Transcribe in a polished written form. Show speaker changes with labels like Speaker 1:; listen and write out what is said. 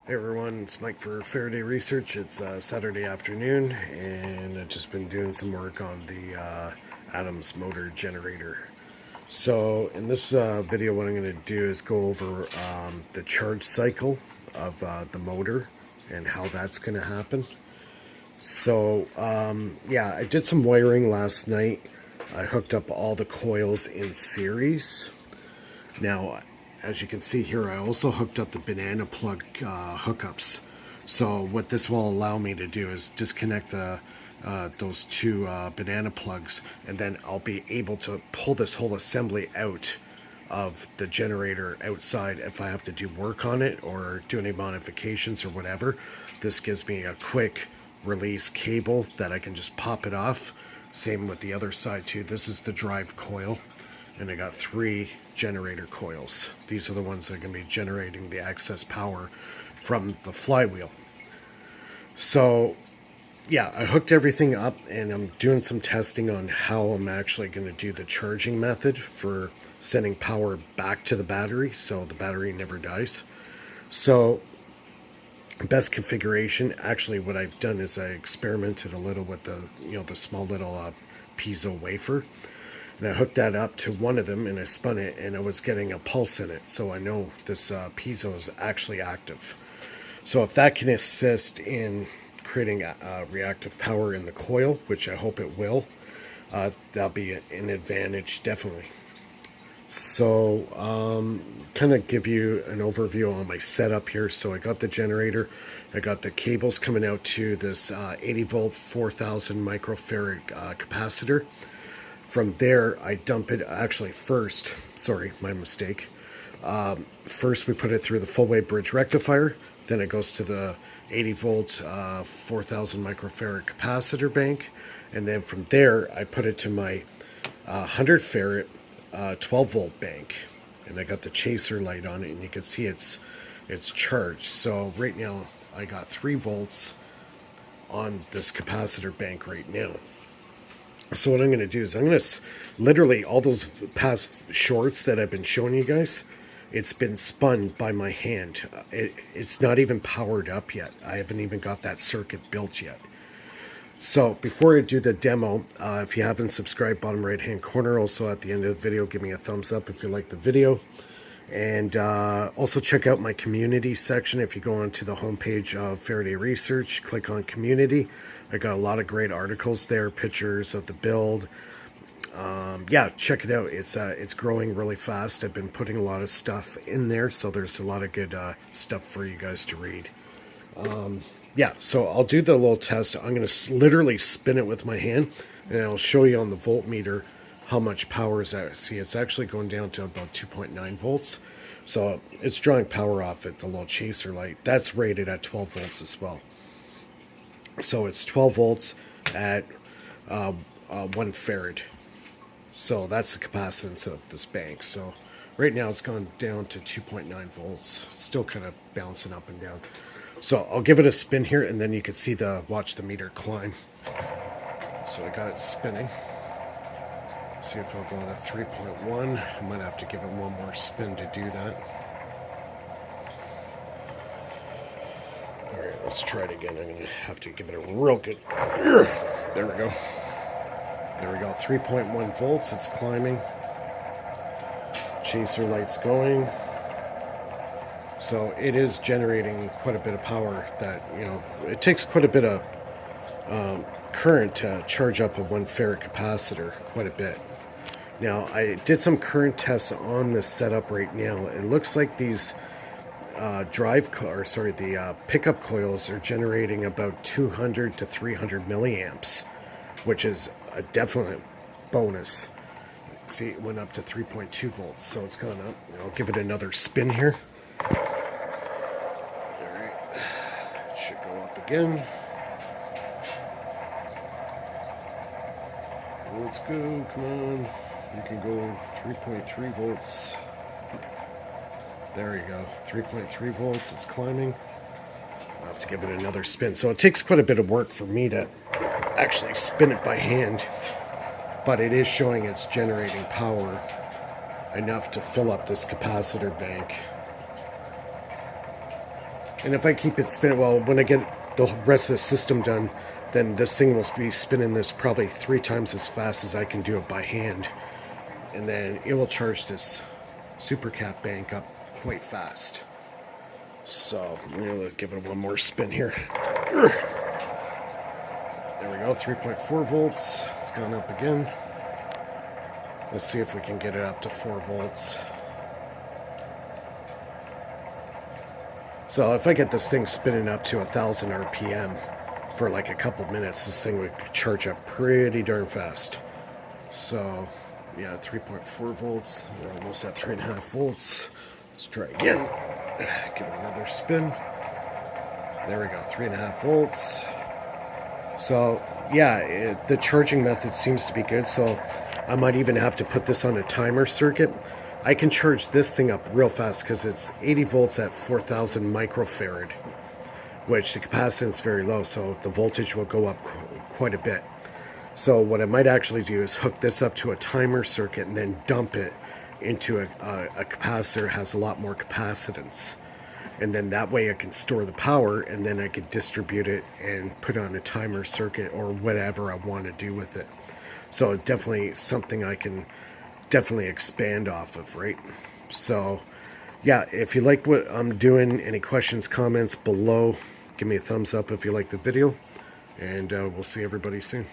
Speaker 1: Hey everyone, it's Mike for Faraday Research. It's Saturday afternoon, and I've just been doing some work on the Adams motor generator. So in this video, what I'm going to do is go over the charge cycle of the motor and how that's going to happen. So yeah, I did some wiring last night. I hooked up all the coils in series. Now, as you can see here, I also hooked up the banana plug hookups. So what this will allow me to do is disconnect those two banana plugs, and then I'll be able to pull this whole assembly out of the generator outside if I have to do work on it or do any modifications or whatever. This gives me a quick release cable that I can just pop it off. Same with the other side too. This is the drive coil, and I got 3 generator coils. These are the ones that are going to be generating the excess power from the flywheel. So yeah, I hooked everything up, and I'm doing some testing on how I'm actually going to do the charging method for sending power back to the battery so the battery never dies. So best configuration, actually what I've done is I experimented a little with the the small little piezo wafer. And I hooked that up to one of them, and I spun it, and I was getting a pulse in it. So I know this piezo is actually active. So if that can assist in creating reactive power in the coil, which I hope it will, that'll be an advantage, definitely. So kind of give you an overview on my setup here. So I got the generator. I got the cables coming out to this 80 volt 4000 microfarad capacitor. From there, I dump it, actually first, sorry, my mistake. First, we put it through the full wave bridge rectifier. Then it goes to the 80 volt 4000 microfarad capacitor bank. And then from there, I put it to my 100 farad 12 volt bank. And I got the chaser light on it, and you can see it's charged. So right now, I got 3 volts on this capacitor bank right now. So what I'm going to do is I'm going to literally, all those past shorts that I've been showing you guys, it's been spun by my hand. It's not even powered up yet. I haven't even got that circuit built yet. So before I do the demo, if you haven't subscribed, bottom right hand corner, also at the end of the video, give me a thumbs up if you like the video. And also check out my community section. If you go onto the homepage of Faraday Research, click on community. I got a lot of great articles there, pictures of the build. Yeah, check it out. It's growing really fast. I've been putting a lot of stuff in there, so there's a lot of good stuff for you guys to read. Yeah, so I'll do the little test. I'm going to literally spin it with my hand, and I'll show you on the voltmeter how much power is that. See, it's actually going down to about 2.9 volts. So it's drawing power off it, the little chaser light. That's rated at 12 volts as well. So it's 12 volts at 1 farad. So that's the capacitance of this bank. So right now it's gone down to 2.9 volts. Still kind of bouncing up and down. So I'll give it a spin here, and then you can see watch the meter climb. So I got it spinning. See if I'll go to 3.1. I might have to give it one more spin to do that. Alright, let's try it again. I'm going to have to give it a real good... There we go. There we go. 3.1 volts. It's climbing. Chaser light's going. So it is generating quite a bit of power that, it takes quite a bit of current to charge up a 1 farad capacitor, quite a bit. Now, I did some current tests on this setup right now. It looks like these pickup coils are generating about 200 to 300 milliamps, which is a definite bonus. See, it went up to 3.2 volts, so it's gone up. I'll give it another spin here. Alright, it should go up again. Let's go, come on. You can go 3.3 volts. There you go, 3.3 volts, it's climbing. I'll have to give it another spin. So it takes quite a bit of work for me to actually spin it by hand, but it is showing it's generating power enough to fill up this capacitor bank. And if I keep it spinning, well, when I get the rest of the system done, then this thing will be spinning this probably 3 times as fast as I can do it by hand. And then it will charge this supercap bank up quite fast. So I'm going to give it one more spin here. There we go, 3.4 volts. It's gone up again. Let's see if we can get it up to 4 volts. So if I get this thing spinning up to 1,000 RPM for like a couple minutes, this thing would charge up pretty darn fast. So yeah, 3.4 volts. We're almost at 3.5 volts. Let's try again. Give it another spin. There we go, 3.5 volts. So yeah, the charging method seems to be good. So I might even have to put this on a timer circuit. I can charge this thing up real fast because it's 80 volts at 4,000 microfarad, which the capacitance is very low, so the voltage will go up quite a bit. So what I might actually do is hook this up to a timer circuit and then dump it into a capacitor that has a lot more capacitance. And then that way I can store the power, and then I can distribute it and put it on a timer circuit or whatever I want to do with it. So definitely something I can definitely expand off of, right? So yeah, if you like what I'm doing, any questions, comments below, give me a thumbs up if you like the video, and we'll see everybody soon.